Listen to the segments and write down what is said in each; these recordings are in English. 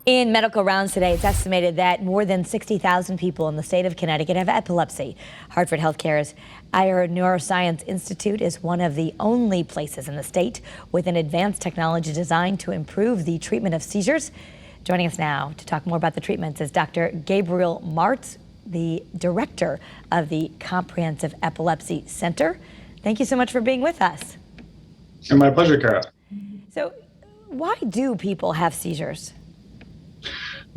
In medical rounds today, it's estimated that more than 60,000 people in the state of Connecticut have epilepsy. Hartford HealthCare's Ira Neuroscience Institute is one of the only places in the state with an advanced technology designed to improve the treatment of seizures. Joining us now to talk more about the treatments is Dr. Gabriel Martz, the director of the Comprehensive Epilepsy Center. Thank you so much for being with us. And my pleasure, Kara. So why do people have seizures?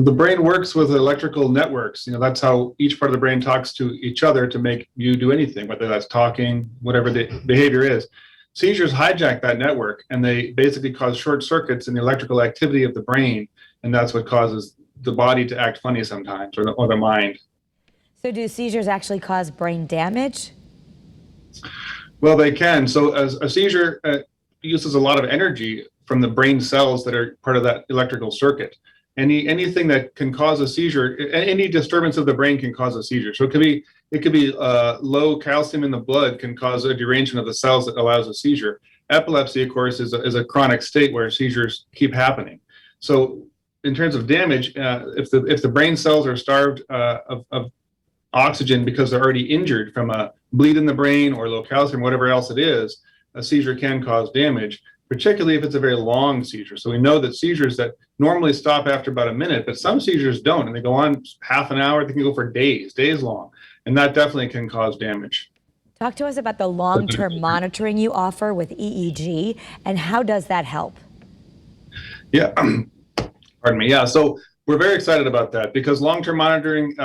The brain works with electrical networks. That's how each part of the brain talks to each other to make you do anything, whether that's talking, whatever the behavior is. Seizures hijack that network, and they basically cause short circuits in the electrical activity of the brain, and that's what causes the body to act funny sometimes, or the mind. So do seizures actually cause brain damage? Well, they can. So as a seizure uses a lot of energy from the brain cells that are part of that electrical circuit. Anything that can cause a seizure, any disturbance of the brain can cause a seizure. So it could be low calcium in the blood can cause a derangement of the cells that allows a seizure. Epilepsy, of course, is a chronic state where seizures keep happening. So in terms of damage, if the brain cells are starved of oxygen because they're already injured from a bleed in the brain or low calcium, whatever else it is, a seizure can cause damage, particularly if it's a very long seizure. So we know that seizures that normally stop after about a minute, but some seizures don't, and they go on half an hour, they can go for days long, and that definitely can cause damage. Talk to us about the long-term monitoring you offer with EEG, and how does that help? Yeah, pardon me. Yeah, so we're very excited about that because long-term monitoring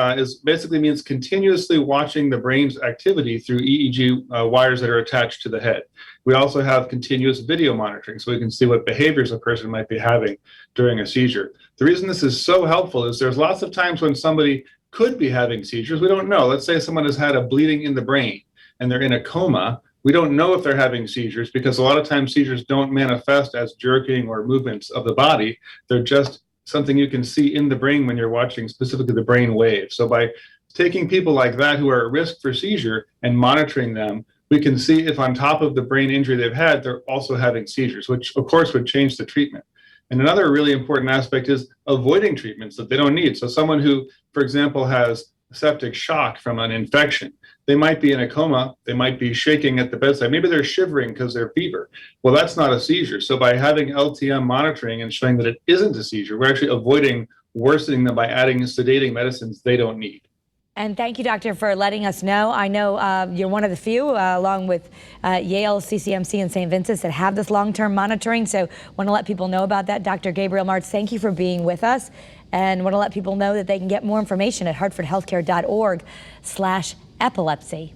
basically means continuously watching the brain's activity through EEG wires that are attached to the head. We also have continuous video monitoring so we can see what behaviors a person might be having during a seizure. The reason this is so helpful is there's lots of times when somebody could be having seizures. We don't know. Let's say someone has had a bleeding in the brain and they're in a coma. We don't know if they're having seizures because a lot of times seizures don't manifest as jerking or movements of the body. They're just something you can see in the brain when you're watching specifically the brain waves. So by taking people like that who are at risk for seizure and monitoring them, we can see if on top of the brain injury they've had, they're also having seizures, which of course would change the treatment. And another really important aspect is avoiding treatments that they don't need. So someone who, for example, has septic shock from an infection, they might be in a coma, they might be shaking at the bedside, maybe they're shivering because they're fever. Well, that's not a seizure. So by having LTM monitoring and showing that it isn't a seizure, we're actually avoiding worsening them by adding sedating medicines they don't need. And thank you, doctor, for letting us know. I know you're one of the few, along with Yale, CCMC, and St. Vincent's, that have this long-term monitoring. So want to let people know about that. Dr. Gabriel Martz, thank you for being with us. And want to let people know that they can get more information at hartfordhealthcare.org/epilepsy.